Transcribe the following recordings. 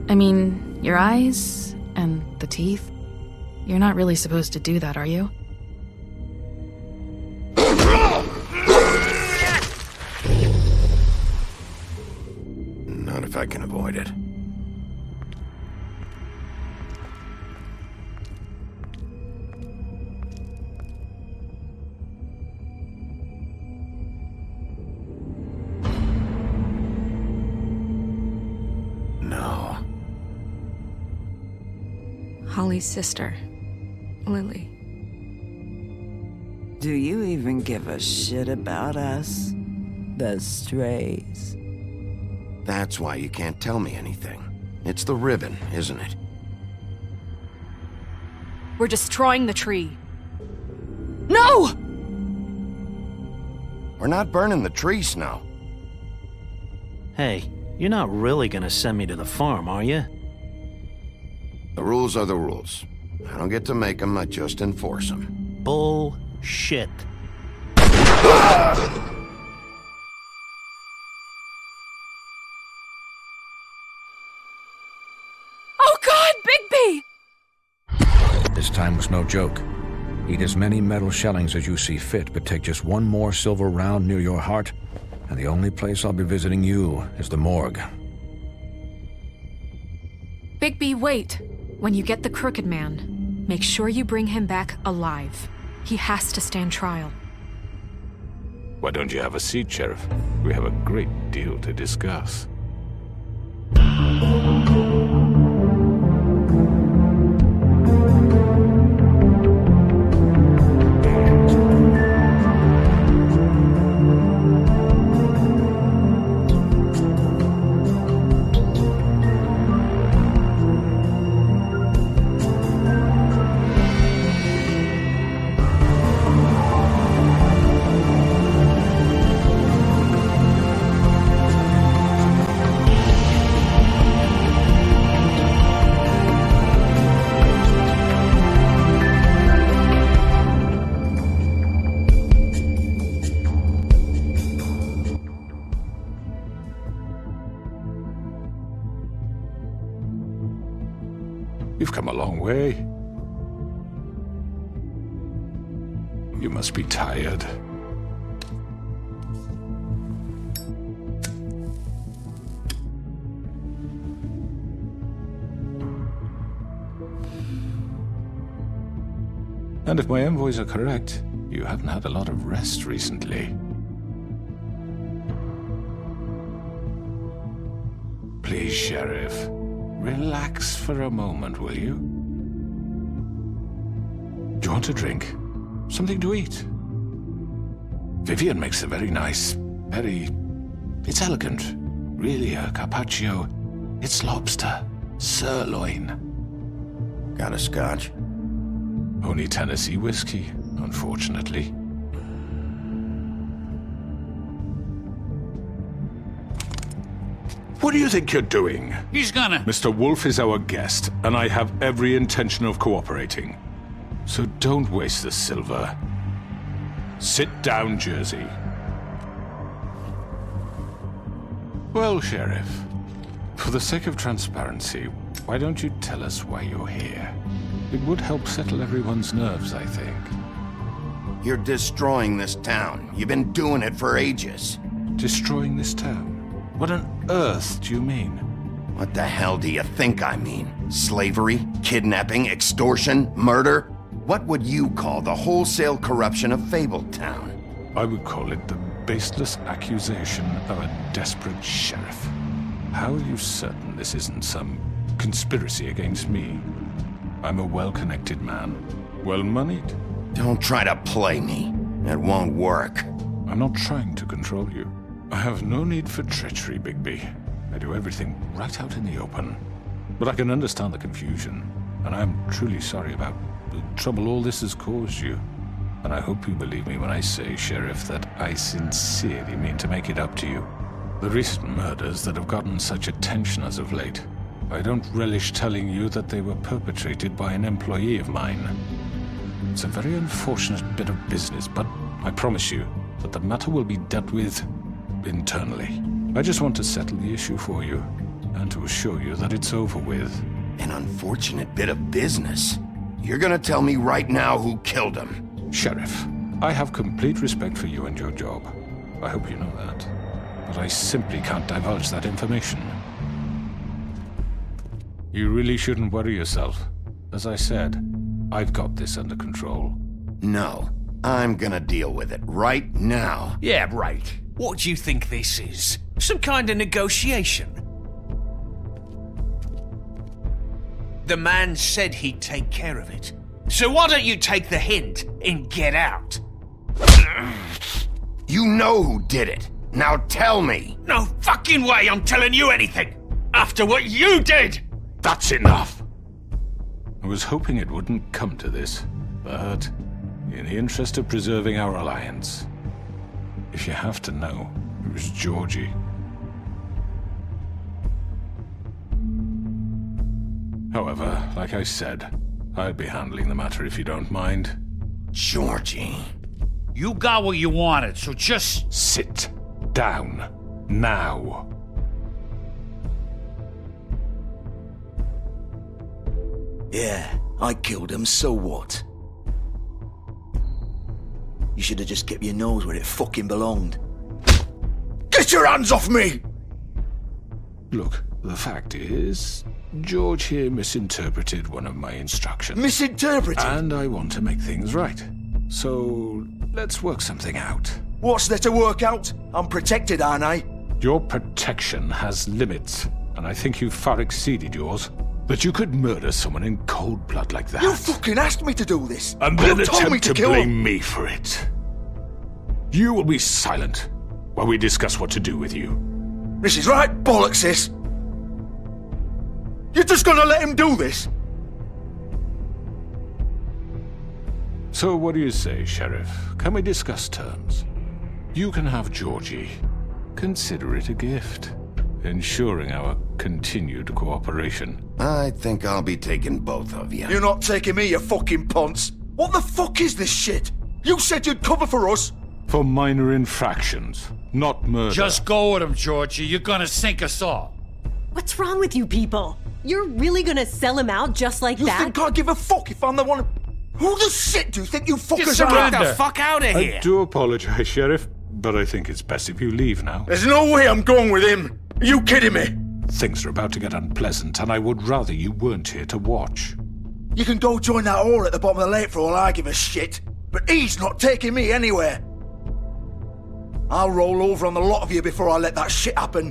I mean, your eyes and the teeth. You're not really supposed to do that, are you? Not if I can avoid it. No. Holly's sister, Lily. Do you even give a shit about us? The strays. That's why you can't tell me anything. It's the ribbon, isn't it? We're destroying the tree. No! We're not burning the tree, Snow. Hey, you're not really gonna send me to the farm, are you? The rules are the rules. I don't get to make them, I just enforce them. Bullshit. Oh God, Bigby! This time was no joke. Eat as many metal shellings as you see fit, but take just one more silver round near your heart, and the only place I'll be visiting you is the morgue. Bigby, wait. When you get the Crooked Man, make sure you bring him back alive. He has to stand trial. Why don't you have a seat, Sheriff? We have a great deal to discuss. You've come a long way. You must be tired. And if my envoys are correct, you haven't had a lot of rest recently. Please, Sheriff. Relax for a moment, will you? Do you want a drink? Something to eat? Vivian makes a very nice, it's elegant. Really a carpaccio. It's lobster. Sirloin. Got a scotch? Only Tennessee whiskey, unfortunately. What do you think you're doing? He's gonna... Mr. Wolf is our guest, and I have every intention of cooperating. So don't waste the silver. Sit down, Jersey. Well, Sheriff, for the sake of transparency, why don't you tell us why you're here? It would help settle everyone's nerves, I think. You're destroying this town. You've been doing it for ages. Destroying this town? What on earth do you mean? What the hell do you think I mean? Slavery? Kidnapping? Extortion? Murder? What would you call the wholesale corruption of Fabletown? I would call it the baseless accusation of a desperate sheriff. How are you certain this isn't some conspiracy against me? I'm a well-connected man, well-moneyed. Don't try to play me. It won't work. I'm not trying to control you. I have no need for treachery, Bigby. I do everything right out in the open. But I can understand the confusion, and I am truly sorry about the trouble all this has caused you. And I hope you believe me when I say, Sheriff, that I sincerely mean to make it up to you. The recent murders that have gotten such attention as of late, I don't relish telling you that they were perpetrated by an employee of mine. It's a very unfortunate bit of business, but I promise you that the matter will be dealt with internally. I just want to settle the issue for you. and to assure you that it's over with. An unfortunate bit of business. You're gonna tell me right now who killed him? Sheriff, I have complete respect for you and your job. I hope you know that. But I simply can't divulge that information. You really shouldn't worry yourself. As I said, I've got this under control. No, I'm gonna deal with it right now. Yeah, right. What do you think this is? Some kind of negotiation? The man said he'd take care of it. So why don't you take the hint and get out? You know who did it. Now tell me. No fucking way I'm telling you anything! After what you did! That's enough! I was hoping it wouldn't come to this, but in the interest of preserving our alliance, if you have to know, it was Georgie. However, like I said, I'd be handling the matter if you don't mind. Georgie. You got what you wanted, so just... Sit down. Now. Yeah, I killed him, so what? You should have just kept your nose where it fucking belonged. Get your hands off me! Look, the fact is, George here misinterpreted one of my instructions. Misinterpreted? And I want to make things right. So, let's work something out. What's there to work out? I'm protected, aren't I? Your protection has limits, and I think you've far exceeded yours. That you could murder someone in cold blood like that. You fucking asked me to do this! And then you told me attempt to kill blame him. me for it. You will be silent while we discuss what to do with you. This is right bollocks, sis. You're just gonna let him do this? So what do you say, Sheriff? Can we discuss terms? You can have Georgie. Consider it a gift, ensuring our continued cooperation. I think I'll be taking both of you. You're not taking me, you fucking ponce. What the fuck is this shit? You said you'd cover for us. For minor infractions, not murder. Just go with him, Georgie. You're gonna sink us all. What's wrong with you people? You're really gonna sell him out just like You that? think I give a fuck if I'm the one... Who the shit do you think you fuckers are? Get the fuck out of here! I do apologize, Sheriff, but I think it's best if you leave now. There's no way I'm going with him. Are you kidding me? Things are about to get unpleasant, and I would rather you weren't here to watch. You can go join that whore at the bottom of the lake for all I give a shit. But he's not taking me anywhere. I'll roll over on the lot of you before I let that shit happen.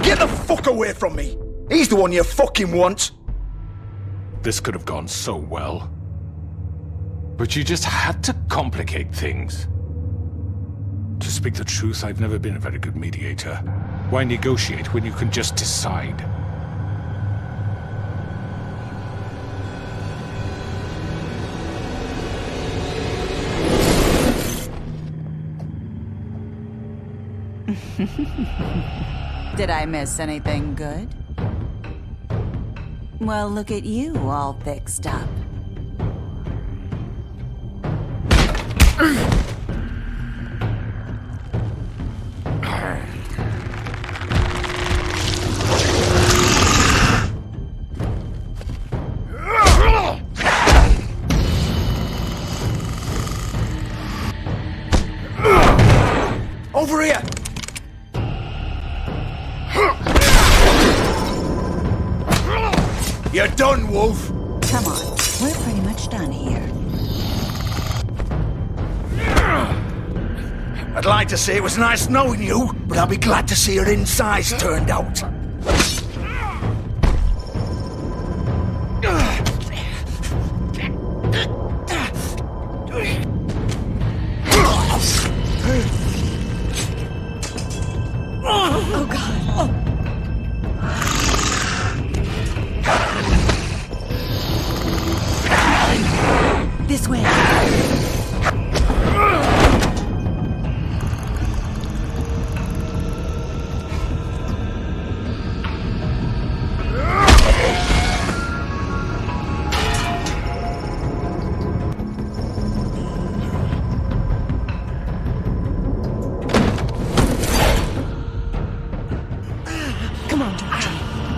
Get the fuck away from me! He's the one you fucking want! This could have gone so well. But you just had to complicate things. To speak the truth, I've never been a very good mediator. Why negotiate when you can just decide? Did I miss anything good? Well, look at you, all fixed up. Over here! You're done, Wolf! Come on, we're pretty much done here. I'd like to say it was nice knowing you, but I'll be glad to see your insides turned out. Oh, God. This way.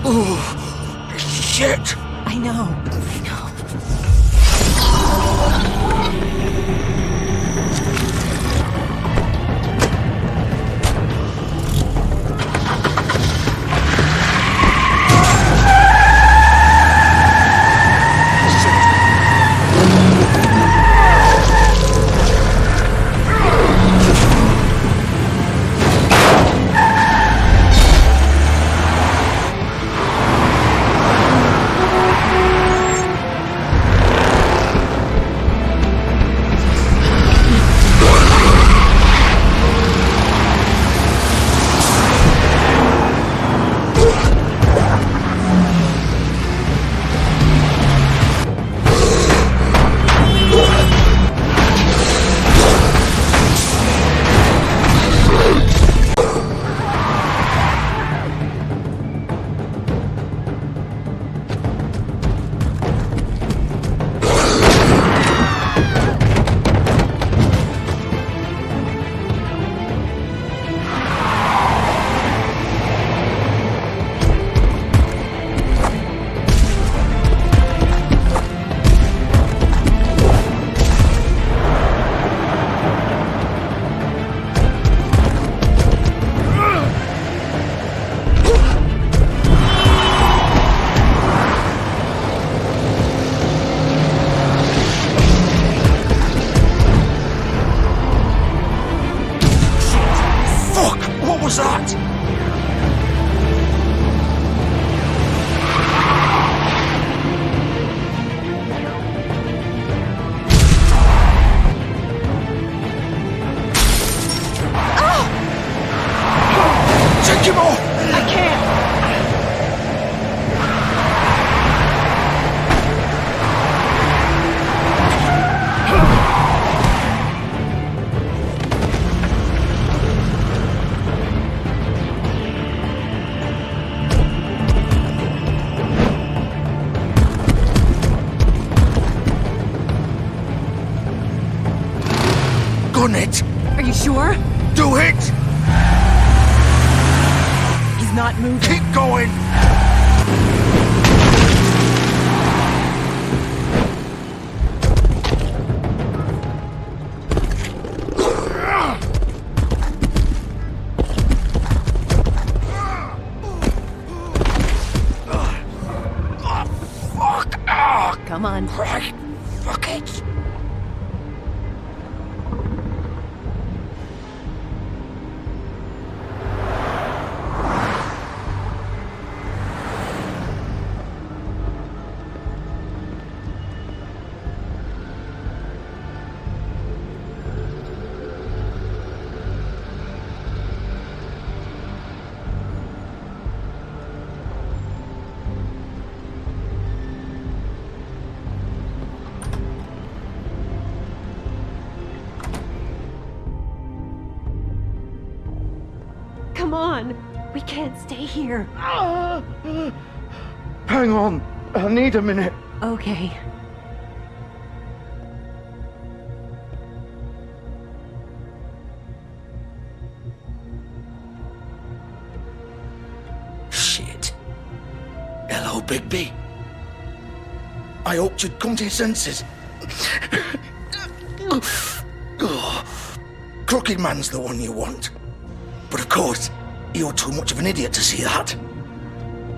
Oh, shit! I know. was that? Take him off! I can't! Gun it! Are you sure? Do it! He's not moving. Keep going! Fuck! Come on. Right. Fuck it! Come on. We can't stay here. Hang on. I need a minute. Okay. Shit. Hello, Bigby. I hoped you'd come to your senses. Crooked Man's the one you want. But of course, you're too much of an idiot to see that.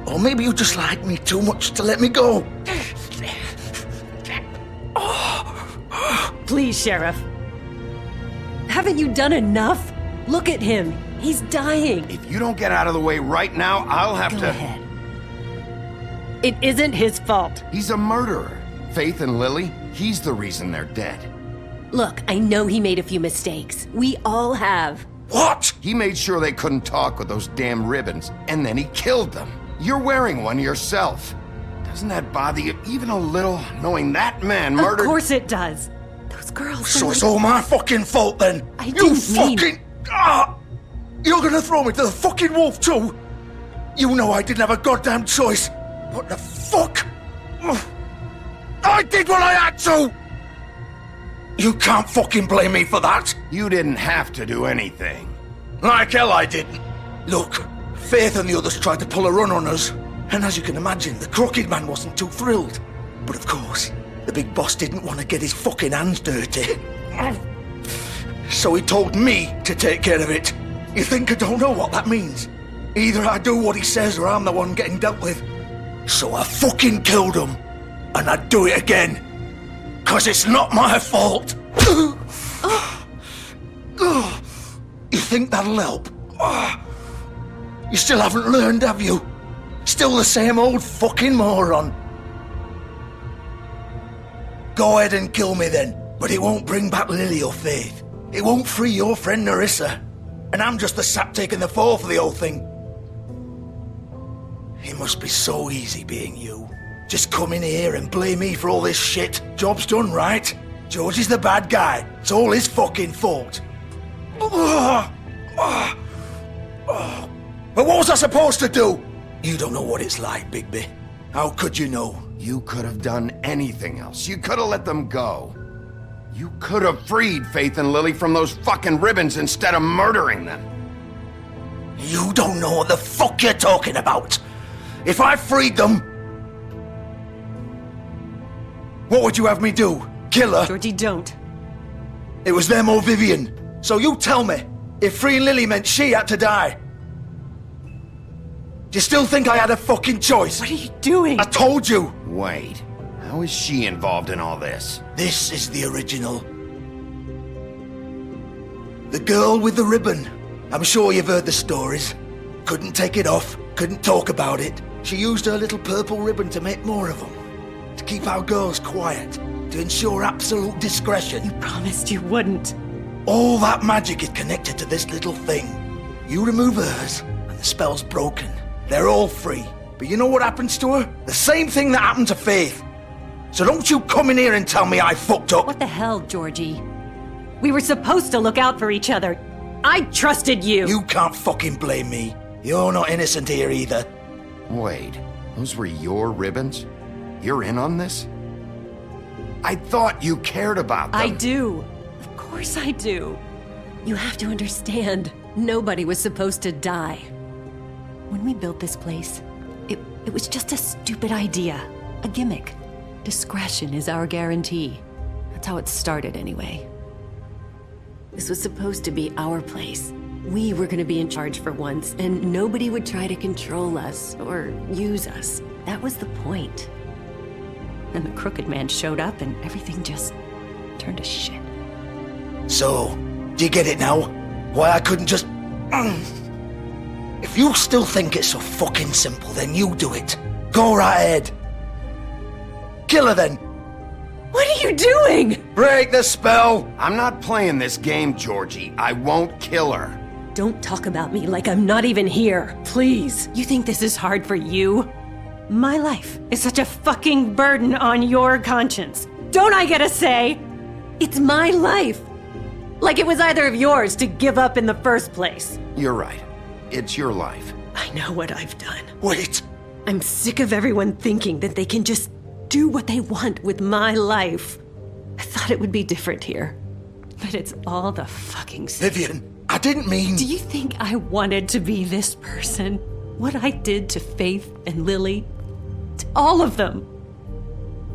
Or maybe you just like me too much to let me go. Please, Sheriff. Haven't you done enough? Look at him. He's dying. If you don't get out of the way right now, I'll have Go to... ahead. It isn't his fault. He's a murderer. Faith and Lily, he's the reason they're dead. Look, I know he made a few mistakes. We all have. What? He made sure they couldn't talk with those damn ribbons, and then he killed them. You're wearing one yourself. Doesn't that bother you even a little, knowing that man murdered... Of course it does. Those girls... So it's all my fucking fault then? I You didn't mean- fucking... You're gonna throw me to the fucking wolf too? You know I didn't have a goddamn choice. What the fuck? I did what I had to! You can't fucking blame me for that. You didn't have to do anything. Like hell I didn't. Look, Faith and the others tried to pull a run on us. And as you can imagine, the Crooked Man wasn't too thrilled. But of course, the big boss didn't want to get his fucking hands dirty. So he told me to take care of it. You think I don't know what that means? Either I do what he says or I'm the one getting dealt with. So I fucking killed him. And I'd do it again. 'Cause it's not my fault. You think that'll help? You still haven't learned, have you? Still the same old fucking moron. Go ahead and kill me then, but it won't bring back Lily or Faith. It won't free your friend Nerissa. And I'm just the sap taking the fall for the whole thing. It must be so easy being you. Just come in here and blame me for all this shit. Job's done, right? George is the bad guy. It's all his fucking fault. But what was I supposed to do? You don't know what it's like, Bigby. How could you know? You could have done anything else. You could have let them go. You could have freed Faith and Lily from those fucking ribbons instead of murdering them. You don't know what the fuck you're talking about. If I freed them... What would you have me do? Kill her? Georgie, don't. It was them or Vivian. So you tell me, if freeing Lily meant she had to die, do you still think I had a fucking choice? What are you doing? I told you! Wait, how is she involved in all this? This is the original. The girl with the ribbon. I'm sure you've heard the stories. Couldn't take it off, couldn't talk about it. She used her little purple ribbon to make more of them. To keep our girls quiet. To ensure absolute discretion. You promised you wouldn't. All that magic is connected to this little thing. You remove hers, and the spell's broken. They're all free. But you know what happens to her? The same thing that happened to Faith. So don't you come in here and tell me I fucked up. What the hell, Georgie? We were supposed to look out for each other. I trusted you. You can't fucking blame me. You're not innocent here either. Wait, those were your ribbons? You're in on this? I thought you cared about them. I do. Of course I do. You have to understand, nobody was supposed to die. When we built this place, it was just a stupid idea. A gimmick. Discretion is our guarantee. That's how it started anyway. This was supposed to be our place. We were gonna be in charge for once, and nobody would try to control us or use us. That was the point. And the Crooked Man showed up and everything just turned to shit. So, do you get it now? Why I couldn't just... If you still think it's so fucking simple, then you do it. Go right ahead. Kill her then. What are you doing? Break the spell. I'm not playing this game, Georgie. I won't kill her. Don't talk about me like I'm not even here, please. You think this is hard for you? My life is such a fucking burden on your conscience. Don't I get a say? It's my life. Like it was either of yours to give up in the first place. You're right. It's your life. I know what I've done. Wait. I'm sick of everyone thinking that they can just do what they want with my life. I thought it would be different here. But it's all the fucking same. Vivian, I didn't mean... Do you think I wanted to be this person? What I did to Faith and Lily? To all of them.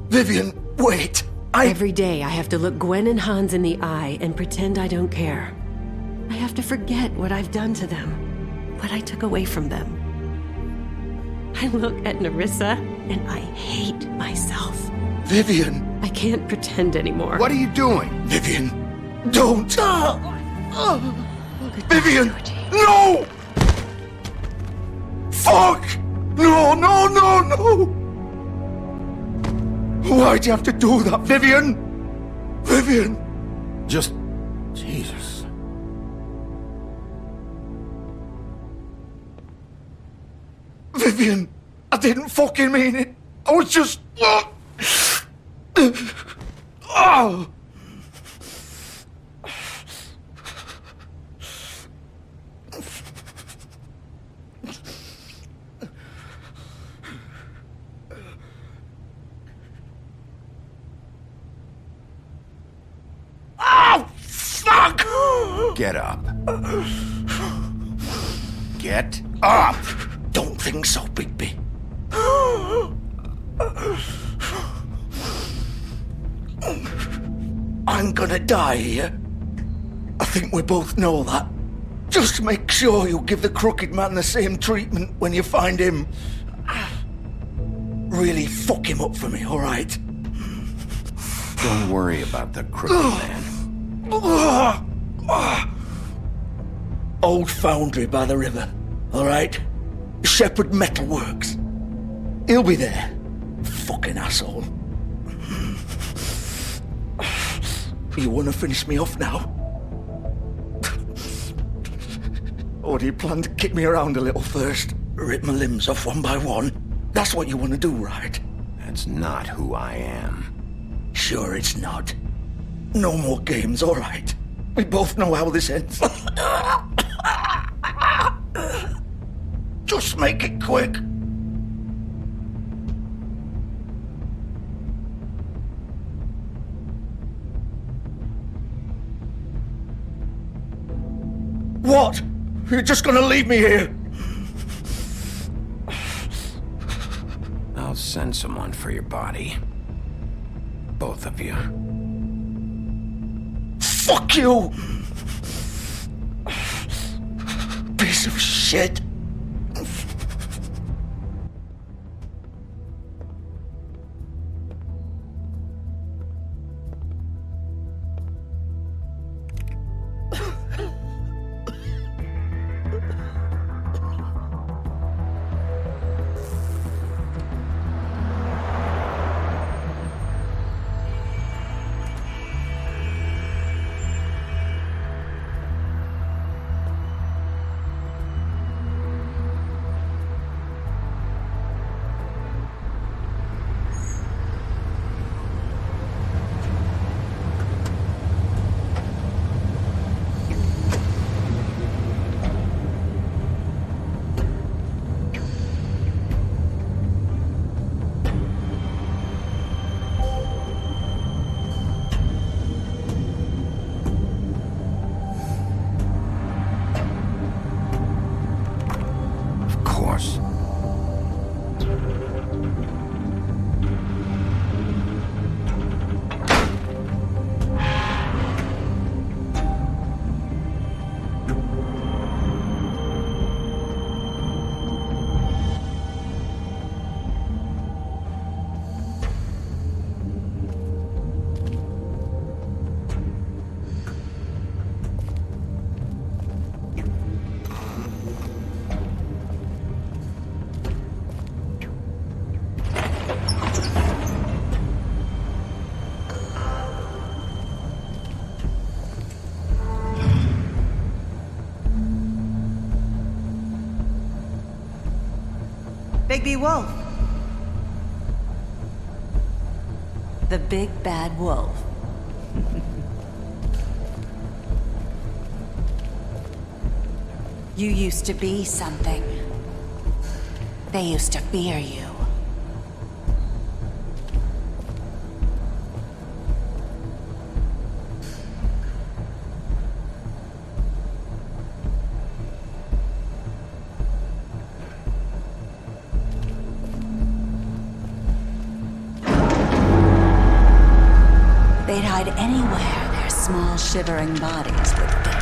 Vivian, wait. Every day I have to look Gwen and Hans in the eye and pretend I don't care. I have to forget what I've done to them. What I took away from them. I look at Nerissa and I hate myself. Vivian. I can't pretend anymore. What are you doing? Vivian, don't. Vivian, no! Fuck! No, no, no, no! Why'd you have to do that, Vivian? Vivian! Just... Jesus. Vivian, I didn't fucking mean it. I was just... Oh! Fuck! Get up. Get up! Don't think so, Bigby. I'm gonna die here. I think we both know that. Just make sure you give the crooked man the same treatment when you find him. Really fuck him up for me, alright? Don't worry about the crooked man. Old foundry by the river, alright? Shepherd Metalworks. He'll be there. Fucking asshole. You wanna finish me off now? Or do you plan to kick me around a little first? Rip my limbs off one by one? That's what you wanna do, right? That's not who I am. Sure it's not. No more games, alright? We both know how this ends. Just make it quick. What? You're just gonna leave me here? I'll send someone for your body. Both of you. Fuck you! Piece of shit. Bigby Wolf. The big bad wolf. You used to be something. They used to fear you. They'd hide anywhere their small, shivering bodies would fit.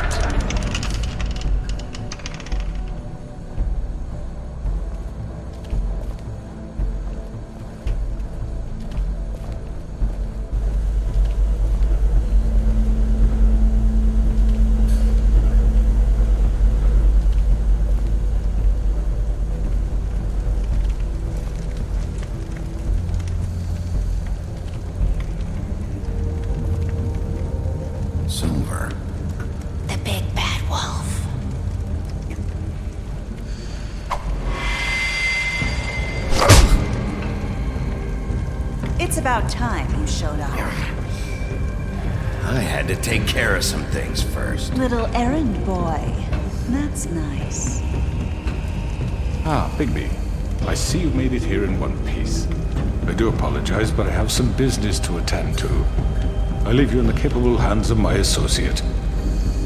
Silver. The big bad wolf. It's about time you showed up. I had to take care of some things first. Little errand boy. That's nice. Ah, Bigby. I see you made it here in one piece. I do apologize, but I have some business to attend to. I leave you in the capable hands of my associate.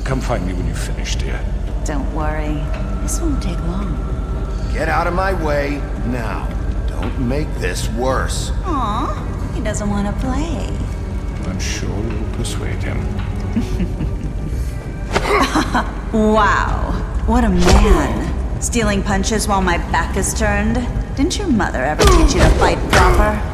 Come find me when you've finished, dear. Don't worry. This won't take long. Get out of my way now. Don't Don't make this worse. Aw, he doesn't want to play. I'm sure you'll persuade him. Wow, what a man. Stealing punches while my back is turned? Didn't your mother ever teach you to fight proper?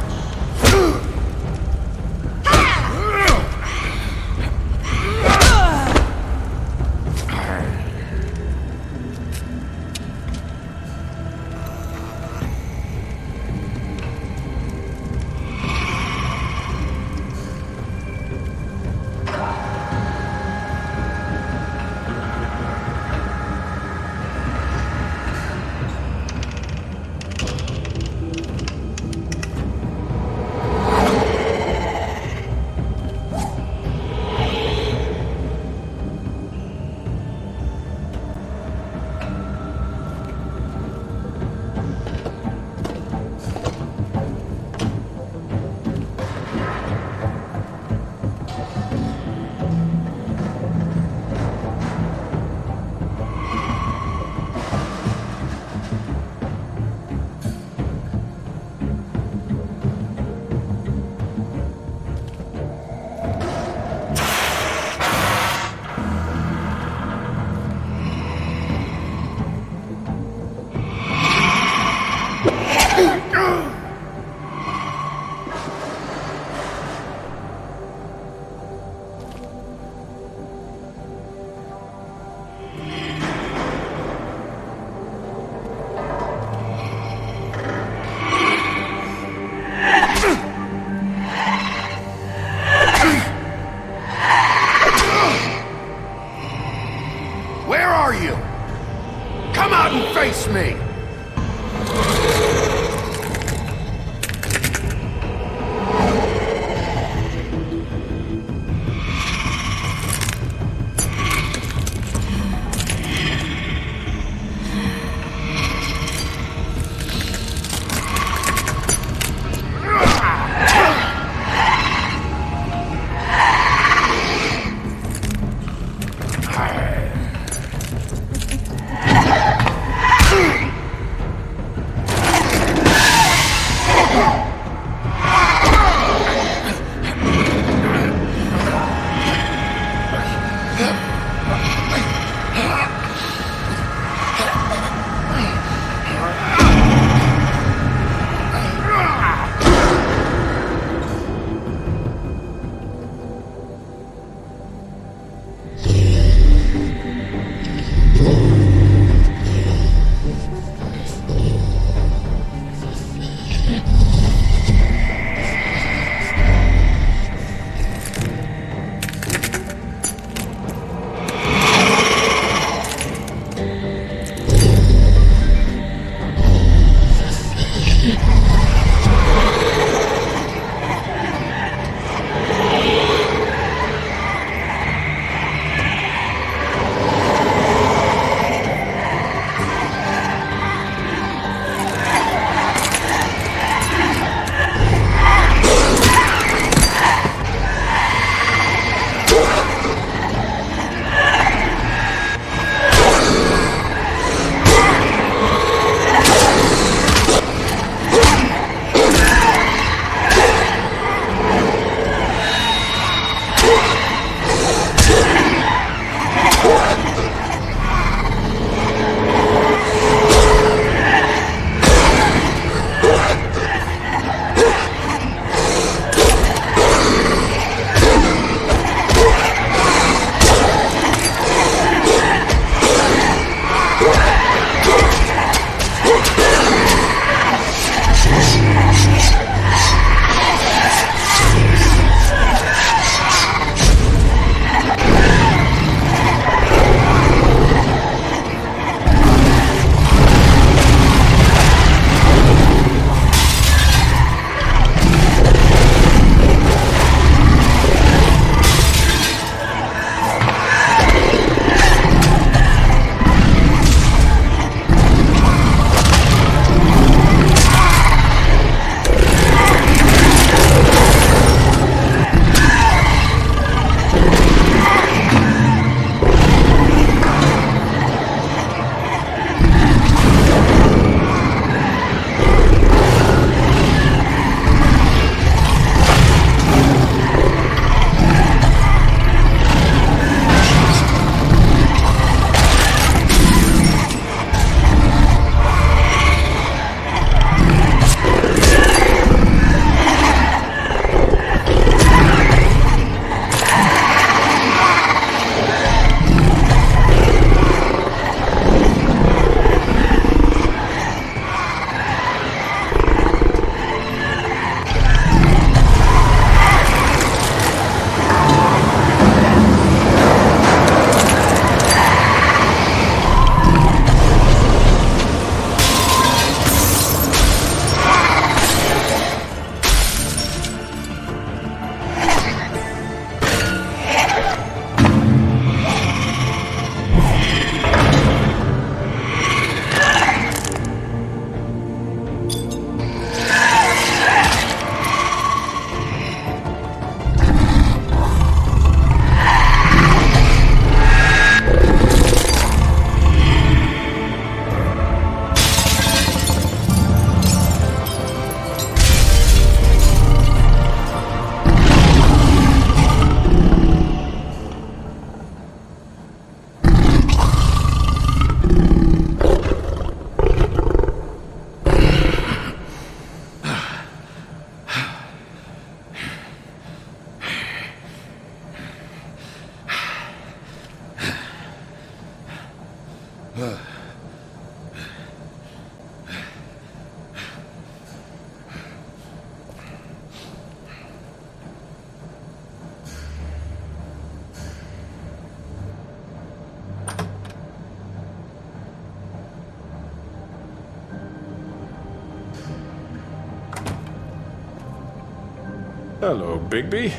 Hello, Bigby.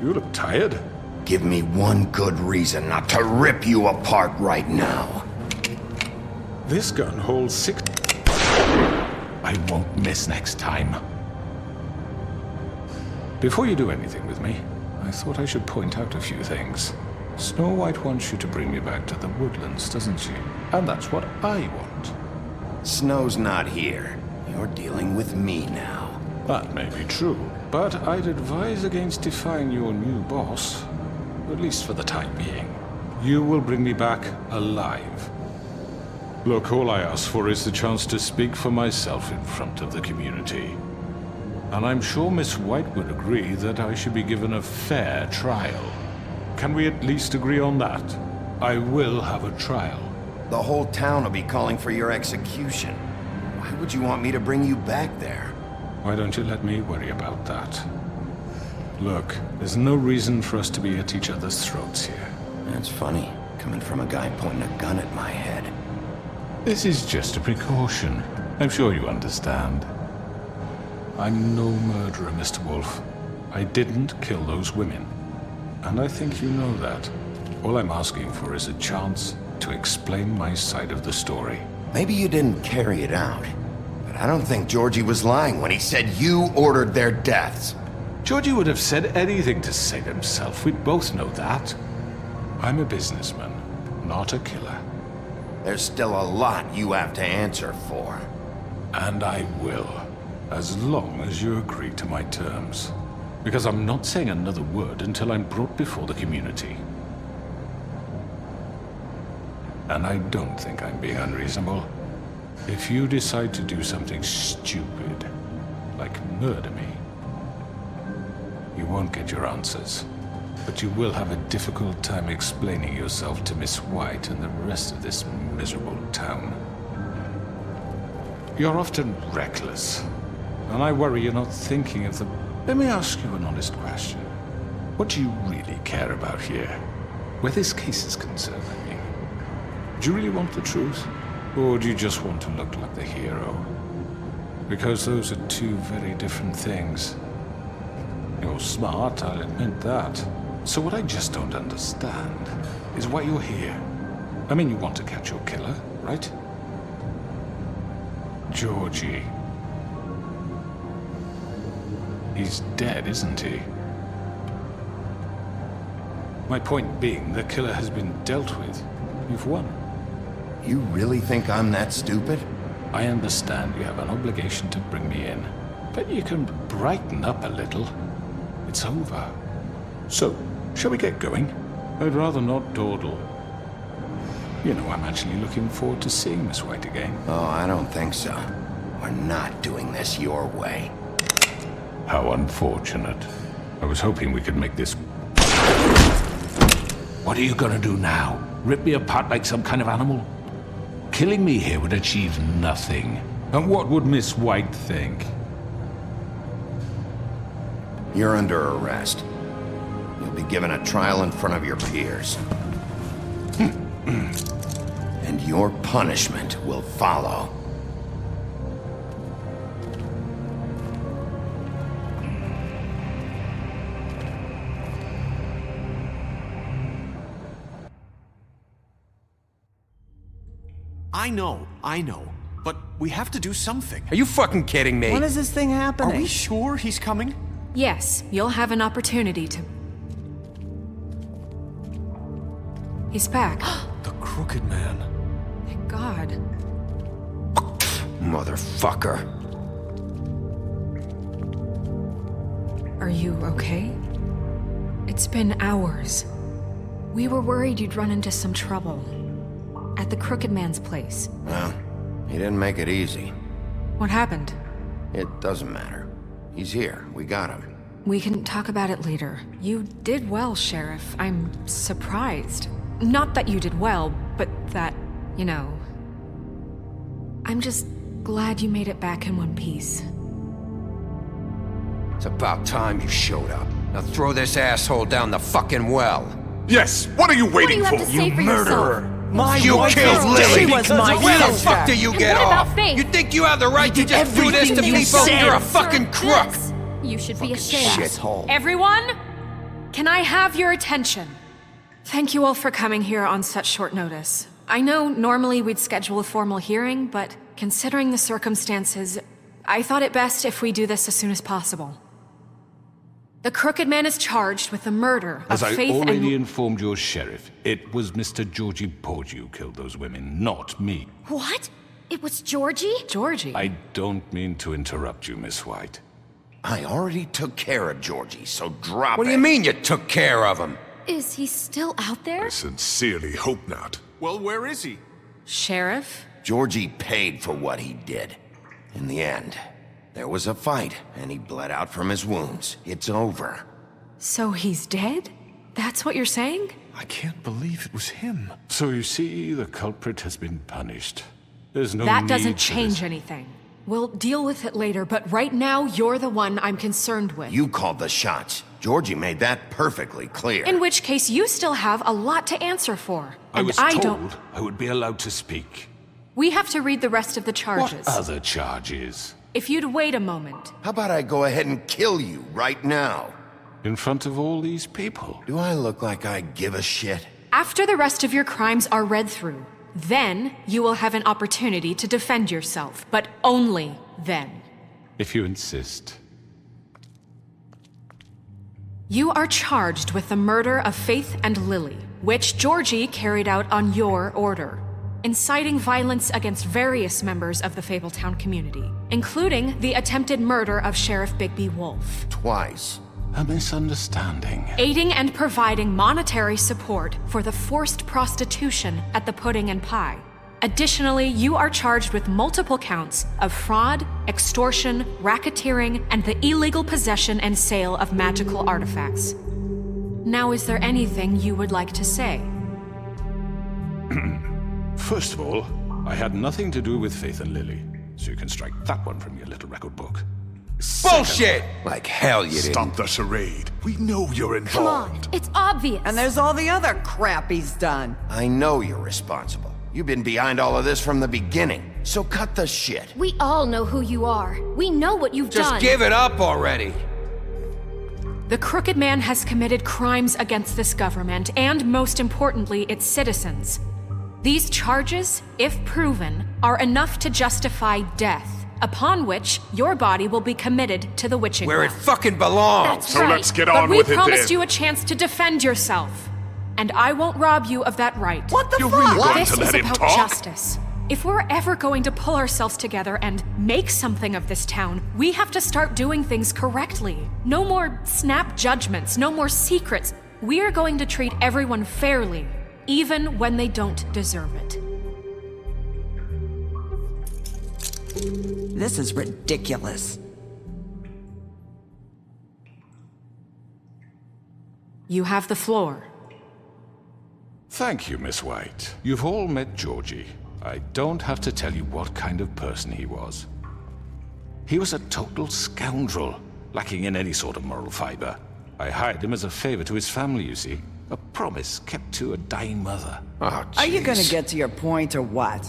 You look tired. Give me one good reason not to rip you apart right now. This gun holds 6... I won't miss next time. Before you do anything with me, I thought I should point out a few things. Snow White wants you to bring me back to the woodlands, doesn't she? And that's what I want. Snow's not here. You're dealing with me now. That may be true, but I'd advise against defying your new boss, at least for the time being. You will bring me back alive. Look, all I ask for is the chance to speak for myself in front of the community. And I'm sure Miss White would agree that I should be given a fair trial. Can we at least agree on that? I will have a trial. The whole town will be calling for your execution. Why would you want me to bring you back there? Why don't you let me worry about that? Look, there's no reason for us to be at each other's throats here. That's funny, coming from a guy pointing a gun at my head. This is just a precaution. I'm sure you understand. I'm no murderer, Mr. Wolf. I didn't kill those women. And I think you know that. All I'm asking for is a chance to explain my side of the story. Maybe you didn't carry it out, but I don't think Georgie was lying when he said you ordered their deaths. Georgie would have said anything to save himself. We both know that. I'm a businessman, not a killer. There's still a lot you have to answer for. And I will, as long as you agree to my terms. Because I'm not saying another word until I'm brought before the community. And I don't think I'm being unreasonable. If you decide to do something stupid, like murder me, you won't get your answers. But you will have a difficult time explaining yourself to Miss White and the rest of this miserable town. You're often reckless, and I worry you're not thinking of the... Let me ask you an honest question. What do you really care about here? Where this case is concerned, I mean. Do you really want the truth? Or do you just want to look like the hero? Because those are two very different things. You're smart, I'll admit that. So what I just don't understand is why you're here. I mean, you want to catch your killer, right? Georgie. He's dead, isn't he? My point being, the killer has been dealt with. You've won. You really think I'm that stupid? I understand you have an obligation to bring me in, but you can brighten up a little. It's over. So, shall we get going? I'd rather not dawdle. You know, I'm actually looking forward to seeing Miss White again. Oh, I don't think so. We're not doing this your way. How unfortunate. I was hoping we could make this... What are you gonna do now? Rip me apart like some kind of animal? Killing me here would achieve nothing. And what would Miss White think? You're under arrest. You'll be given a trial in front of your peers. And your punishment will follow. I know. But we have to do something. Are you fucking kidding me? When is this thing happening? Are we sure he's coming? Yes, you'll have an opportunity to... He's back. The Crooked Man. Thank God. Motherfucker. Are you okay? It's been hours. We were worried you'd run into some trouble. At the Crooked Man's place. Well, he didn't make it easy. What happened? It doesn't matter. He's here. We got him. We can talk about it later. You did well, Sheriff. I'm surprised. Not that you did well, but that, you know... I'm just glad you made it back in one piece. It's about time you showed up. Now throw this asshole down the fucking well. Yes! What are you waiting What do you have to say for yourself? You killed Lily! She was my Where the sister. fuck do you get What off? about Faith? You think you have the right to just do this to everything you people? said. You're a fucking crook! You should be ashamed. Shithole. Everyone, can I have your attention? Thank you all for coming here on such short notice. I know normally we'd schedule a formal hearing, but considering the circumstances, I thought it best if we do this as soon as possible. The Crooked Man is charged with the murder of As I Faith already and... informed your sheriff, it was Mr. Georgie Porgy who killed those women, not me. What? It was Georgie? Georgie? I don't mean to interrupt you, Miss White. I already took care of Georgie, so drop it. What do you mean you took care of him? Is he still out there? I sincerely hope not. Well, where is he? Sheriff? Georgie paid for what he did. In the end, there was a fight, and he bled out from his wounds. It's over. So he's dead? That's what you're saying? I can't believe it was him. So you see, the culprit has been punished. There's no That need doesn't for change this. anything. We'll deal with it later, but right now, you're the one I'm concerned with. You called the shots. Georgie made that perfectly clear. In which case, you still have a lot to answer for. I And was I told don't... I would be allowed to speak. We have to read the rest of the charges. What other charges? If you'd wait a moment. How about I go ahead and kill you right now? In front of all these people? Do I look like I give a shit? After the rest of your crimes are read through, then you will have an opportunity to defend yourself, but only then. If you insist. You are charged with the murder of Faith and Lily, which Georgie carried out on your order, inciting violence against various members of the Fabletown community, including the attempted murder of Sheriff Bigby Wolf. Twice. A misunderstanding. Aiding and providing monetary support for the forced prostitution at the Pudding and Pie. Additionally, you are charged with multiple counts of fraud, extortion, racketeering, and the illegal possession and sale of magical artifacts. Now, is there anything you would like to say? First of all, I had nothing to do with Faith and Lily, so you can strike that one from your little record book. Bullshit! Like hell you didn't. Stop the charade. We know you're involved. Come on, it's obvious. And there's all the other crap he's done. I know you're responsible. You've been behind all of this from the beginning, so cut the shit. We all know who you are. We know what you've done. Just give it up already. The Crooked Man has committed crimes against this government and, most importantly, its citizens. These charges, if proven, are enough to justify death, upon which your body will be committed to the witching Where it well. fucking belongs. That's So right. let's get But on we with it promised then. you a chance to defend yourself, and I won't rob you of that right. What the You're fuck? really going This to is let him about talk? justice. If we're ever going to pull ourselves together and make something of this town, we have to start doing things correctly. No more snap judgments, no more secrets. We are going to treat everyone fairly, even when they don't deserve it. This is ridiculous. You have the floor. Thank you, Miss White. You've all met Georgie. I don't have to tell you what kind of person he was. He was a total scoundrel, lacking in any sort of moral fiber. I hired him as a favor to his family, you see. A promise kept to a dying mother. Oh, Are you jeez. gonna get to your point or what?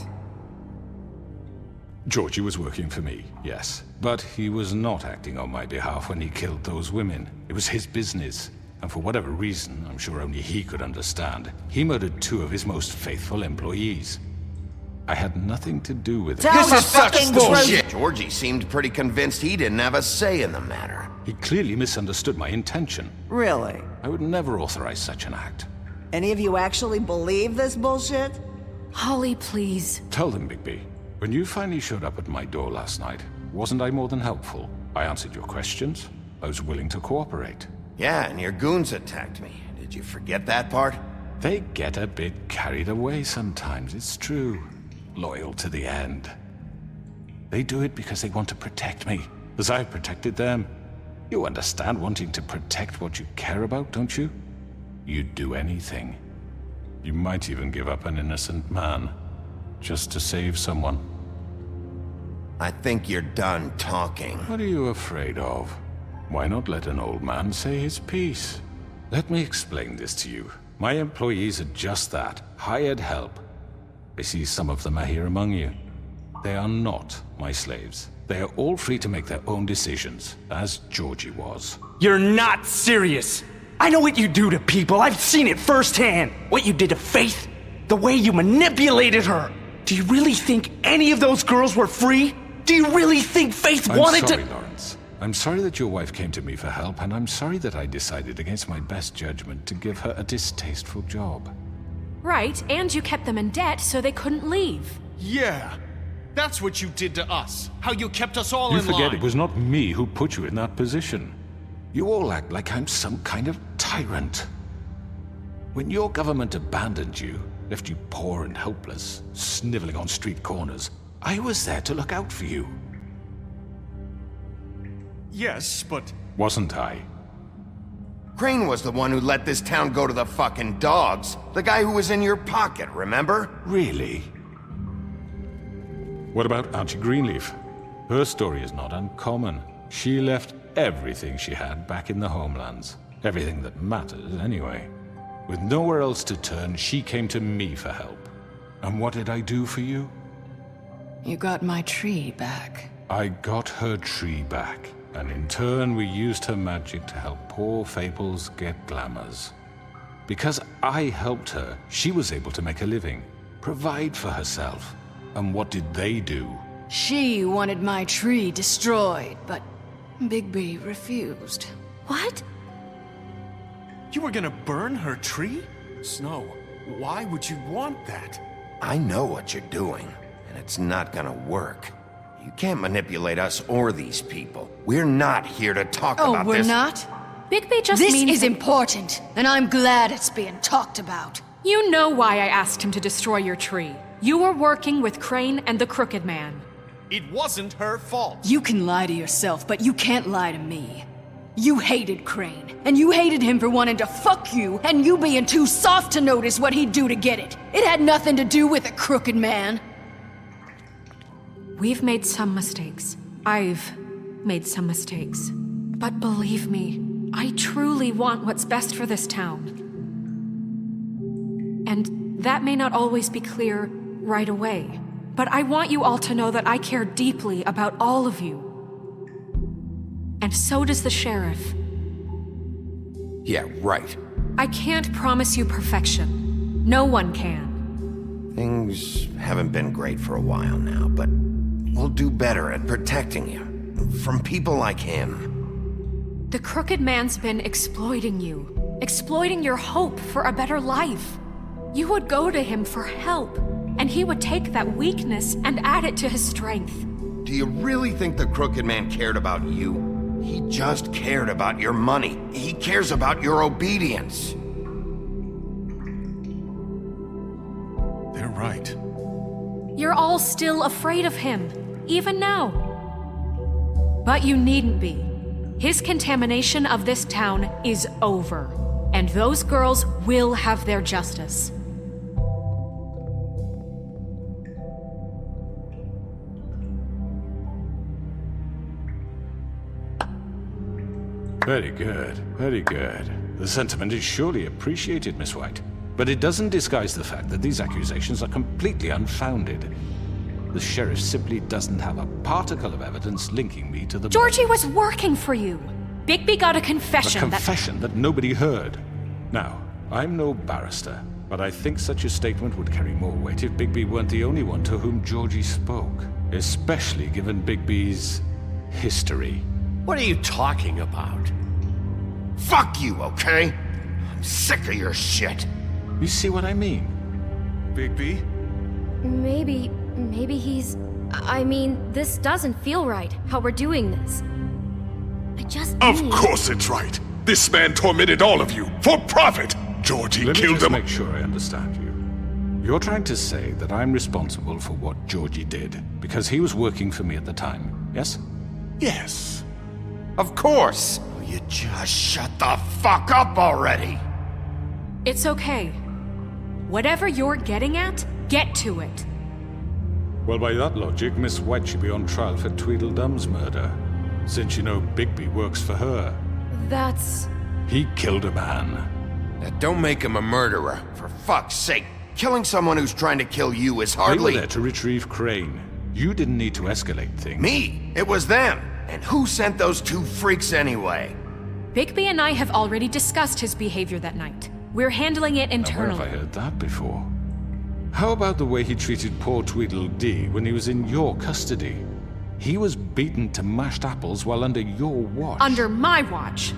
Georgie was working for me, yes. But he was not acting on my behalf when he killed those women. It was his business. And for whatever reason, I'm sure only he could understand, he murdered 2 of his most faithful employees. I had nothing to do with it. Tell This the is such fucking bullshit. truth. Georgie seemed pretty convinced he didn't have a say in the matter. He clearly misunderstood my intention. Really? I would never authorize such an act. Any of you actually believe this bullshit? Holly, please. Tell them, Bigby. When you finally showed up at my door last night, wasn't I more than helpful? I answered your questions. I was willing to cooperate. Yeah, and your goons attacked me. Did you forget that part? They get a bit carried away sometimes, it's true. Loyal to the end. They do it because they want to protect me, as I've protected them. You understand wanting to protect what you care about, don't you? You'd do anything. You might even give up an innocent man, just to save someone. I think you're done talking. What are you afraid of? Why not let an old man say his piece? Let me explain this to you. My employees are just that, hired help. I see some of them are here among you. They are not my slaves. They are all free to make their own decisions, as Georgie was. You're not serious. I know what you do to people. I've seen it firsthand. What you did to Faith, the way you manipulated her. Do you really think any of those girls were free? Do you really think Faith wanted to— I'm sorry, Lawrence. I'm sorry that your wife came to me for help, and I'm sorry that I decided against my best judgment to give her a distasteful job. Right, and you kept them in debt so they couldn't leave. Yeah, that's what you did to us. How you kept us all You in line. forget it was not me who put you in that position. You all act like I'm some kind of tyrant. When your government abandoned you, left you poor and helpless, sniveling on street corners, I was there to look out for you. Yes, but... Wasn't I? Crane was the one who let this town go to the fucking dogs. The guy who was in your pocket, remember? Really? What about Auntie Greenleaf? Her story is not uncommon. She left everything she had back in the homelands. Everything that mattered, anyway. With nowhere else to turn, she came to me for help. And what did I do for you? You got my tree back. I got her tree back. And in turn, we used her magic to help poor Fables get glamours. Because I helped her, she was able to make a living, provide for herself. And what did they do? She wanted my tree destroyed, but Bigby refused. What? You were gonna burn her tree? Snow, why would you want that? I know what you're doing, and it's not gonna work. You can't manipulate us or these people. We're not here to talk about this. Oh, we're not? Bigby just This means is important, and I'm glad it's being talked about. You know why I asked him to destroy your tree. You were working with Crane and the Crooked Man. It wasn't her fault. You can lie to yourself, but you can't lie to me. You hated Crane, and you hated him for wanting to fuck you, and you being too soft to notice what he'd do to get it. It had nothing to do with the Crooked Man. We've made some mistakes. I've made some mistakes. But believe me, I truly want what's best for this town. And that may not always be clear right away. But I want you all to know that I care deeply about all of you. And so does the sheriff. Yeah, right. I can't promise you perfection. No one can. Things haven't been great for a while now, but we'll do better at protecting you. From people like him. The Crooked Man's been exploiting you. Exploiting your hope for a better life. You would go to him for help, and he would take that weakness and add it to his strength. Do you really think the Crooked Man cared about you? He just cared about your money. He cares about your obedience. They're right. You're all still afraid of him, even now. But you needn't be. His contamination of this town is over, and those girls will have their justice. Very good, very good. The sentiment is surely appreciated, Miss White. But it doesn't disguise the fact that these accusations are completely unfounded. The sheriff simply doesn't have a particle of evidence linking me to the... Georgie was working for you. Bigby got a confession. A confession that nobody heard. Now, I'm no barrister, but I think such a statement would carry more weight if Bigby weren't the only one to whom Georgie spoke. Especially given Bigby's history. What are you talking about? Fuck you, okay? I'm sick of your shit. You see what I mean? Bigby? Maybe he's... I mean, this doesn't feel right, how we're doing this. I just Of need... course it's right. This man tormented all of you for profit. Georgie Let me killed just them. make sure I understand you. You're trying to say that I'm responsible for what Georgie did because he was working for me at the time, yes? Yes. Of course. Will you just shut the fuck up already? It's okay. Whatever you're getting at, get to it. Well, by that logic, Miss White should be on trial for Tweedledum's murder, since you know Bigby works for her. That's... He killed a man. Now, don't make him a murderer. For fuck's sake, killing someone who's trying to kill you is They hardly... were there to retrieve Crane. You didn't need to escalate things. Me? It was them. And who sent those two freaks anyway? Bigby and I have already discussed his behavior that night. We're handling it Now, where internally. have I heard that before? How about the way he treated poor Tweedledee when he was in your custody? He was beaten to mashed apples while under your watch. Under my watch.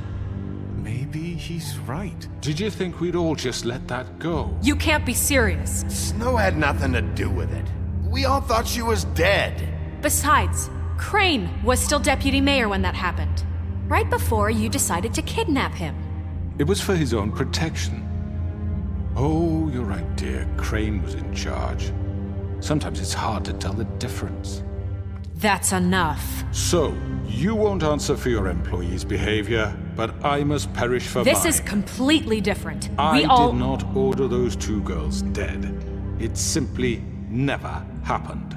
Maybe he's right. Did you think we'd all just let that go? You can't be serious. Snow had nothing to do with it. We all thought she was dead. Besides, Crane was still deputy mayor when that happened. Right before you decided to kidnap him. It was for his own protection. Oh, you're right, dear. Crane was in charge. Sometimes it's hard to tell the difference. That's enough. So, you won't answer for your employees' behavior, but I must perish for This mine. is completely different. I We all... did not order those two girls dead. It simply never happened.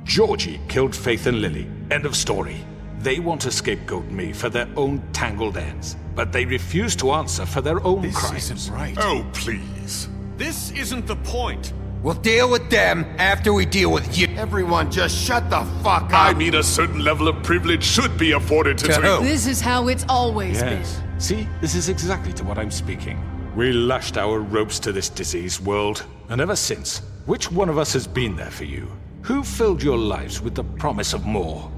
Georgie killed Faith and Lily. End of story. They want to scapegoat me for their own tangled ends, but they refuse to answer for their own crimes. This isn't right. Oh, please. This isn't the point. We'll deal with them after we deal with you. Everyone just shut the fuck up. I mean, a certain level of privilege should be afforded to who? This is how it's always Yes. See, this is exactly to what I'm speaking. We lashed our ropes to this diseased world, and ever since, which one of us has been there for you? Who filled your lives with the promise of more?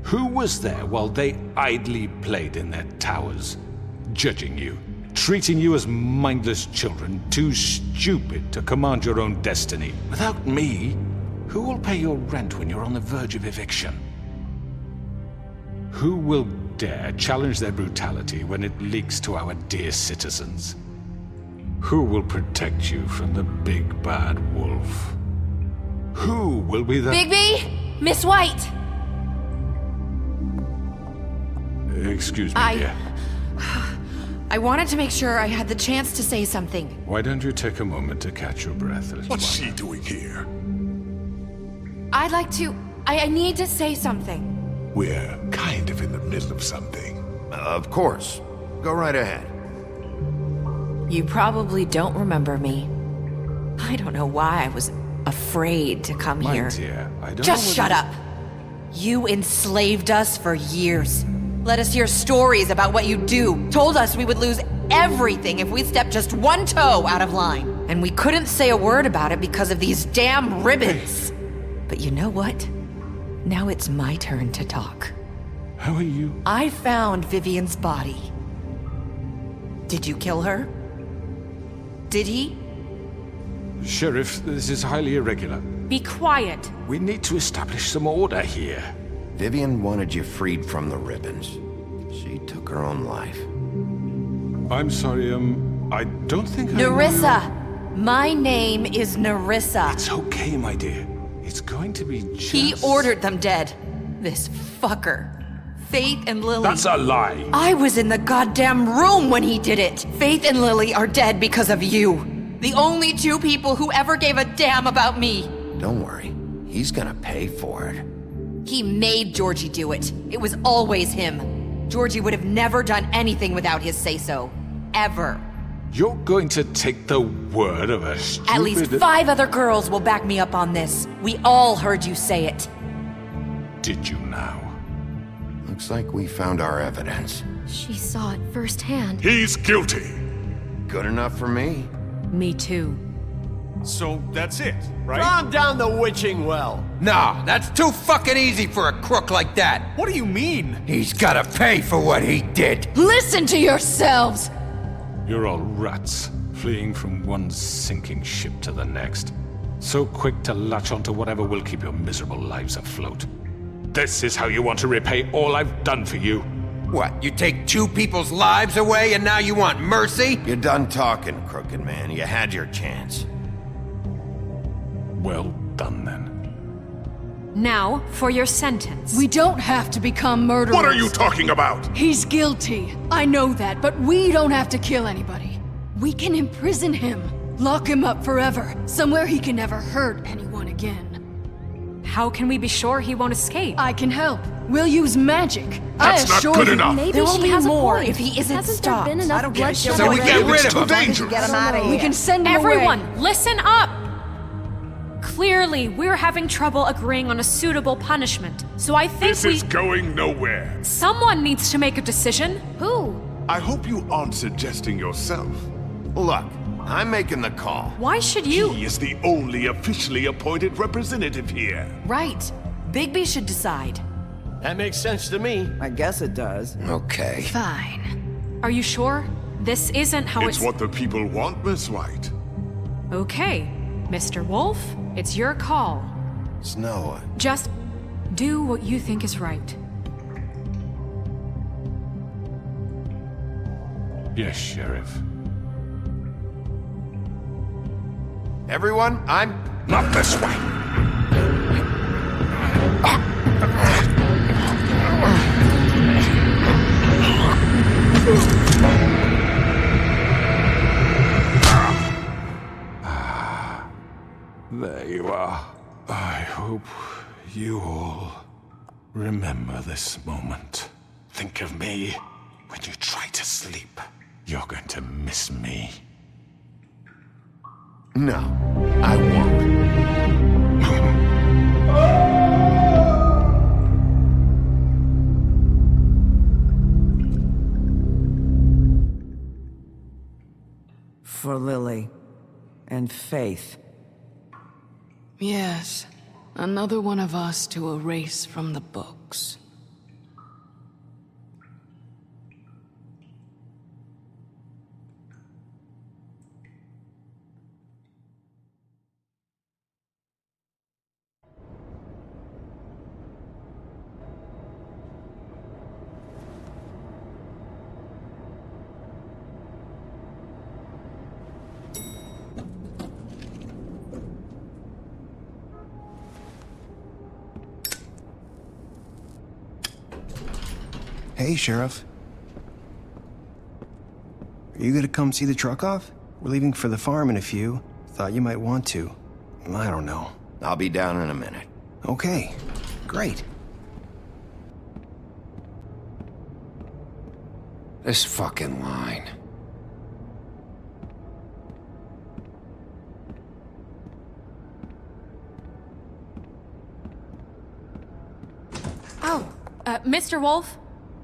Who was there while they idly played in their towers, judging you, treating you as mindless children, too stupid to command your own destiny? Without me, who will pay your rent when you're on the verge of eviction? Who will dare challenge their brutality when it leaks to our dear citizens? Who will protect you from the big bad wolf? Who will be the... Bigby! Miss White! Excuse me, dear. I wanted to make sure I had the chance to say something. Why don't you take a moment to catch your breath, little What's one? she doing here? I'd like to... I need to say something. We're kind of in the middle of something. Of course. Go right ahead. You probably don't remember me. I don't know why I was afraid to come My here. dear, I don't Just know shut whether- up. You enslaved us for years. Let us hear stories about what you do. Told us we would lose everything if we stepped just one toe out of line. And we couldn't say a word about it because of these damn ribbons. But you know what? Now it's my turn to talk. How are you? I found Vivian's body. Did you kill her? Did he? Sheriff, this is highly irregular. Be quiet. We need to establish some order here. Vivian wanted you freed from the ribbons. She took her own life. I'm sorry, I don't think Nerissa! My name is Nerissa. It's okay, my dear. It's going to be just... He ordered them dead. This fucker. Faith and Lily. That's a lie. I was in the goddamn room when he did it. Faith and Lily are dead because of you. The only two people who ever gave a damn about me. Don't worry. He's gonna pay for it. He made Georgie do it. It was always him. Georgie would have never done anything without his say-so. Ever. You're going to take the word of a stupid... At least 5 other girls will back me up on this. We all heard you say it. Did you now? Looks like we found our evidence. She saw it firsthand. He's guilty. Good enough for me. Me too. So that's it, right? Calm down the witching well. Nah, that's too fucking easy for a crook like that. What do you mean? He's gotta pay for what he did. Listen to yourselves! You're all rats, fleeing from one sinking ship to the next. So quick to latch onto whatever will keep your miserable lives afloat. This is how you want to repay all I've done for you. What, you take 2 people's lives away and now you want mercy? You're done talking, crooked man. You had your chance. Well done, then. Now, for your sentence. We don't have to become murderers. What are you talking about? He's guilty. I know that, but we don't have to kill anybody. We can imprison him. Lock him up forever. Somewhere he can never hurt anyone again. How can we be sure he won't escape? I can help. We'll use magic. That's not good enough. Maybe There will she be has more a point. if he isn't Hasn't stopped. there been enough bloodshed So we get rid It's of too him. dangerous. Get him out of here. We can send him Everyone, away. listen up! Clearly, we're having trouble agreeing on a suitable punishment. So I think This is going nowhere. Someone needs to make a decision. Who? I hope you aren't suggesting yourself. Look, I'm making the call. Why should you? He is the only officially appointed representative here. Right. Bigby should decide. That makes sense to me. I guess it does. Okay. Fine. Are you sure? This isn't how It's what the people want, Miss White. Okay, Mr. Wolf, it's your call. Snow. Just do what you think is right. Yes, Sheriff. Everyone, I'm not this way. There you are. I hope you all remember this moment. Think of me when you try to sleep. You're going to miss me. No, I won't. For Lily and Faith. Yes, another one of us to erase from the books. Hey, Sheriff. Are you gonna come see the truck off? We're leaving for the farm in a few. Thought you might want to. I don't know. I'll be down in a minute. Okay, great. This fucking line. Oh, Mr. Wolf,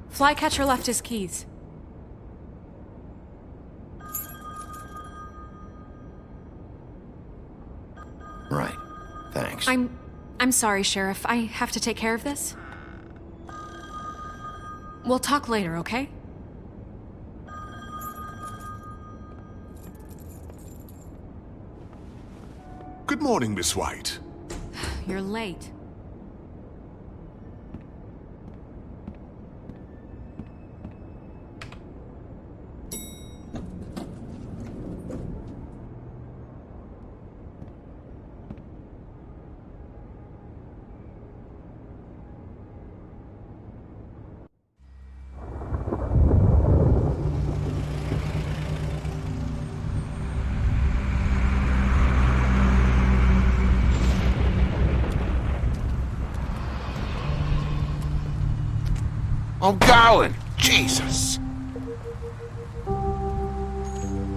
Flycatcher left his keys. Right. Thanks. I'm sorry, Sheriff. I have to take care of this. We'll talk later, okay? Good morning, Miss White. You're late. I'm going! Jesus!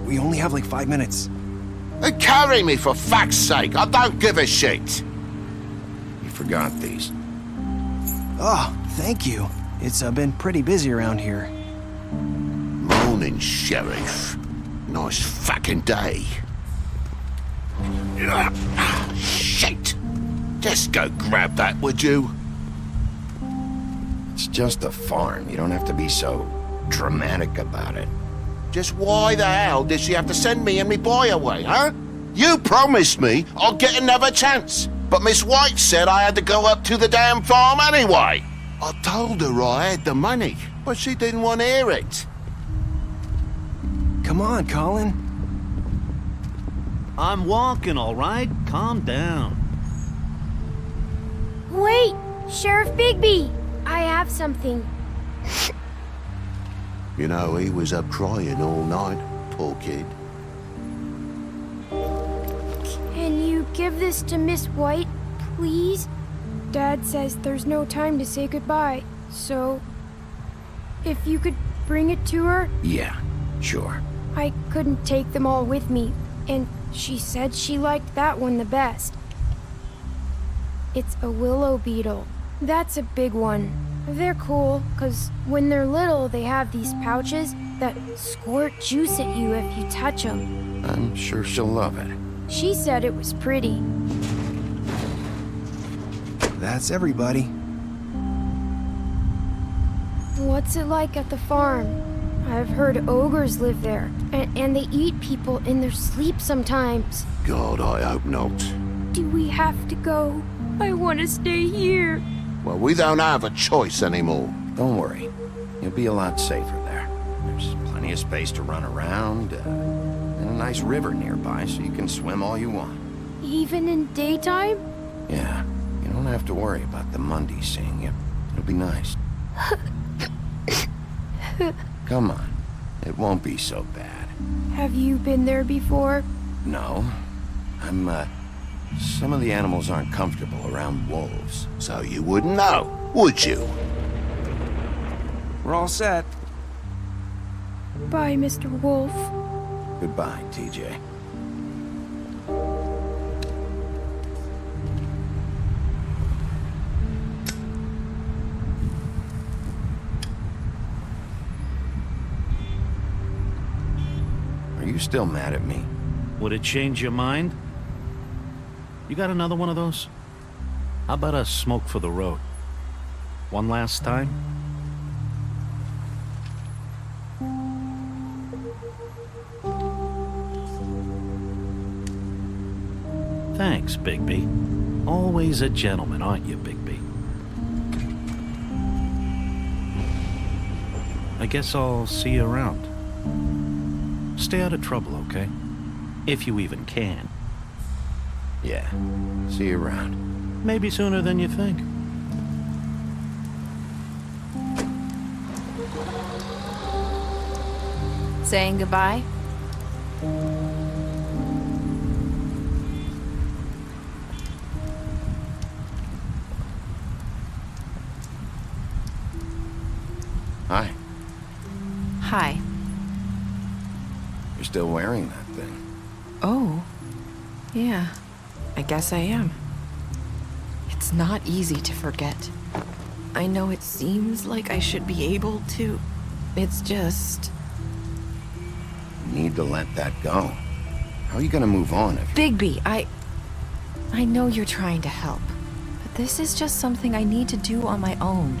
We only have like 5 minutes. Carry me, for fuck's sake! I don't give a shit! You forgot these. Oh, thank you. It's been pretty busy around here. Morning, Sheriff. Nice fucking day. Shit! Just go grab that, would you? It's just a farm. You don't have to be so dramatic about it. Just why the hell did she have to send me and me boy away, huh? You promised me I'll get another chance, but Miss White said I had to go up to the damn farm anyway. I told her I had the money, but she didn't want to hear it. Come on, Colin. I'm walking, all right? Calm down. Wait! Sheriff Bigby! I have something. You know, he was up crying all night, poor kid. Can you give this to Miss White, please? Dad says there's no time to say goodbye, so if you could bring it to her? Yeah, sure. I couldn't take them all with me, and she said she liked that one the best. It's a willow beetle. That's a big one. They're cool, because when they're little, they have these pouches that squirt juice at you if you touch them. I'm sure she'll love it. She said it was pretty. That's everybody. What's it like at the farm? I've heard ogres live there, and they eat people in their sleep sometimes. God, I hope not. Do we have to go? I want to stay here. Well, we don't have a choice anymore. Don't worry. You'll be a lot safer there. There's plenty of space to run around, and a nice river nearby so you can swim all you want. Even in daytime? Yeah, you don't have to worry about the Mundy seeing you. It'll be nice. Come on. It won't be so bad. Have you been there before? No. Some of the animals aren't comfortable around wolves. So you wouldn't know, would you? We're all set. Bye, Mr. Wolf. Goodbye, TJ. Are you still mad at me? Would it change your mind? You got another one of those? How about a smoke for the road? One last time? Thanks, Bigby. Always a gentleman, aren't you, Bigby? I guess I'll see you around. Stay out of trouble, okay? If you even can. Yeah. See you around. Maybe sooner than you think. Saying goodbye? Hi. Hi. You're still wearing that thing. Oh. Yeah. I guess I am. It's not easy to forget. I know it seems like I should be able to. It's just... You need to let that go. How are you gonna move on if... Bigby, I know you're trying to help, but this is just something I need to do on my own.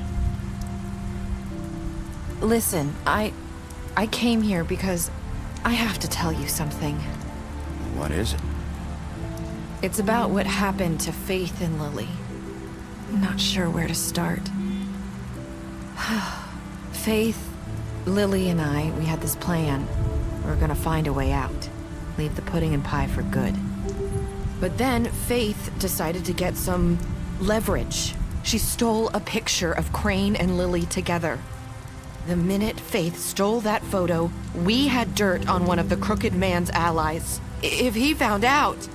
Listen, I came here because I have to tell you something. What is it? It's about what happened to Faith and Lily. I'm not sure where to start. Faith, Lily, and we had this plan. We were gonna find a way out. Leave the pudding and pie for good. But then Faith decided to get some leverage. She stole a picture of Crane and Lily together. The minute Faith stole that photo, we had dirt on one of the Crooked Man's allies. If he found out,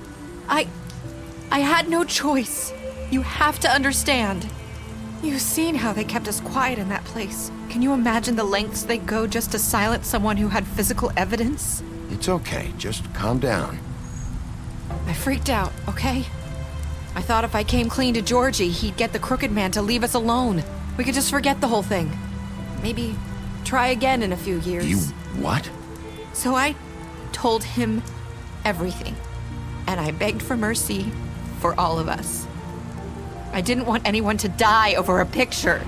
I had no choice. You have to understand. You've seen how they kept us quiet in that place. Can you imagine the lengths they go just to silence someone who had physical evidence? It's okay. Just calm down. I freaked out, okay? I thought if I came clean to Georgie, he'd get the Crooked Man to leave us alone. We could just forget the whole thing. Maybe try again in a few years. You what? So I told him everything. And I begged for mercy for all of us. I didn't want anyone to die over a picture.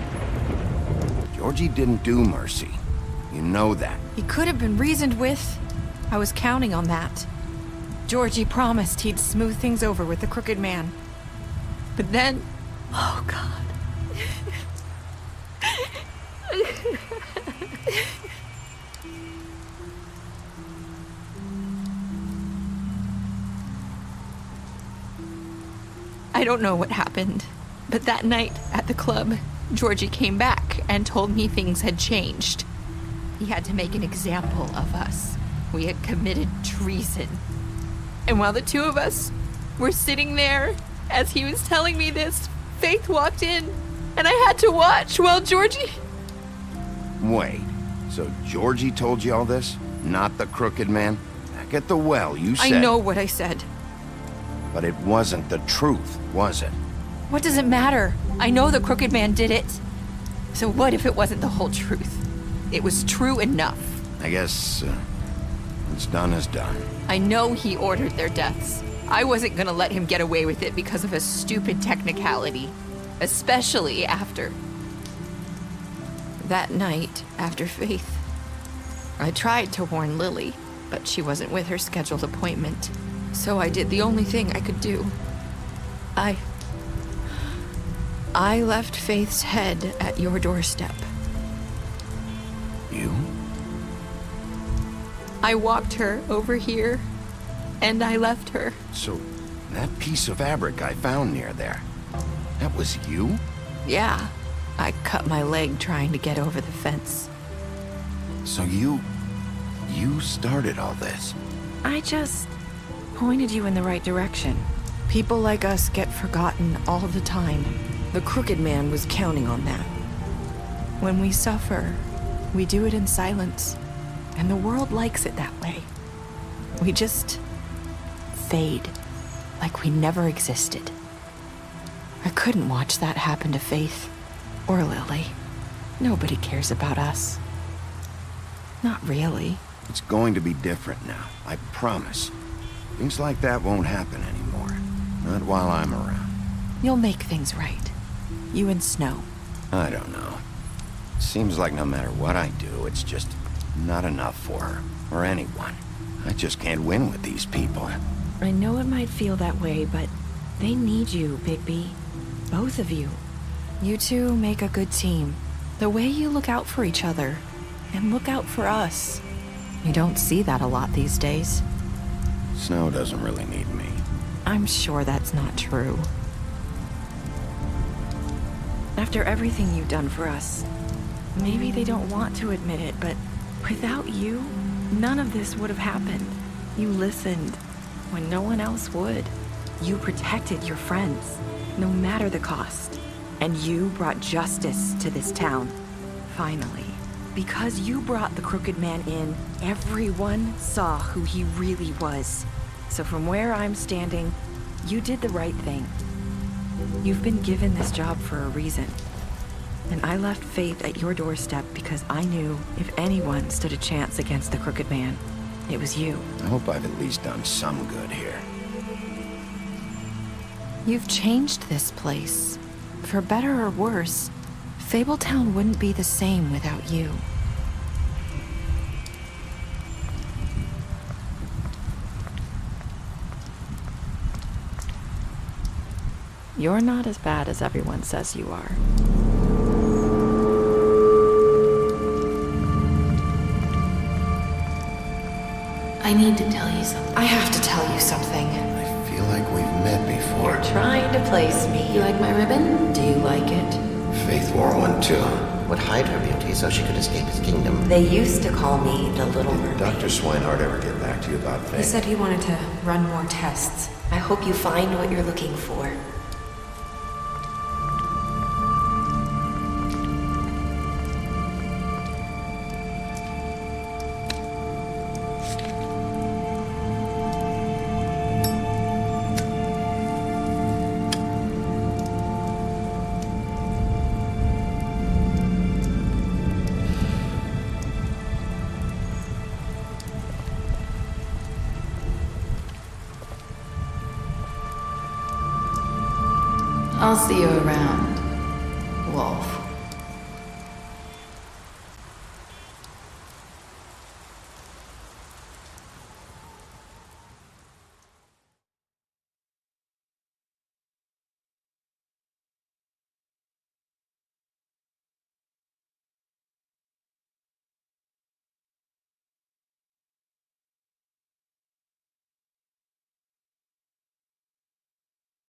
Georgie didn't do mercy. You know that. He could have been reasoned with. I was counting on that. Georgie promised he'd smooth things over with the Crooked Man. But then... Oh, God. I don't know what happened, but that night at the club, Georgie came back and told me things had changed. He had to make an example of us. We had committed treason. And while the two of us were sitting there, as he was telling me this, Faith walked in, and I had to watch while Georgie... Wait, so Georgie told you all this? Not the Crooked Man? Back at the well, you said... I know what I said. But it wasn't the truth, was it? What does it matter? I know the Crooked Man did it. So what if it wasn't the whole truth? It was true enough. I guess what's done is done. I know he ordered their deaths. I wasn't gonna let him get away with it because of a stupid technicality. Especially after that night after Faith. I tried to warn Lily, but she wasn't with her scheduled appointment. So I did the only thing I could do. I left Faith's head at your doorstep. You? I walked her over here, and I left her. So, that piece of fabric I found near there, that was you? Yeah, I cut my leg trying to get over the fence. So you started all this? I just pointed you in the right direction. People like us get forgotten all the time. The Crooked Man was counting on that. When we suffer, we do it in silence, and the world likes it that way. We just fade, like we never existed. I couldn't watch that happen to Faith, or Lily. Nobody cares about us. Not really. It's going to be different now, I promise. Things like that won't happen anymore. Not while I'm around. You'll make things right. You and Snow. I don't know. Seems like no matter what I do, it's just not enough for her, or anyone. I just can't win with these people. I know it might feel that way, but they need you, Bigby. Both of you. You two make a good team. The way you look out for each other, and look out for us. You don't see that a lot these days. Snow doesn't really need me. I'm sure that's not true. After everything you've done for us, maybe they don't want to admit it, but without you, none of this would have happened. You listened when no one else would. You protected your friends, no matter the cost. And you brought justice to this town. Finally. Because you brought the Crooked Man in, everyone saw who he really was. So from where I'm standing, you did the right thing. You've been given this job for a reason. And I left Faith at your doorstep because I knew if anyone stood a chance against the Crooked Man, it was you. I hope I've at least done some good here. You've changed this place. For better or worse, Fabletown wouldn't be the same without you. You're not as bad as everyone says you are. I need to tell you something. I have to tell you something. I feel like we've met before. You're trying to place me. You like my ribbon? Do you like it? Faith wore one too. Would hide her beauty so she could escape his kingdom. They used to call me the Little Mermaid. Did Dr. Swinehart ever get back to you about Faith? He said he wanted to run more tests. I hope you find what you're looking for. I'll see you around.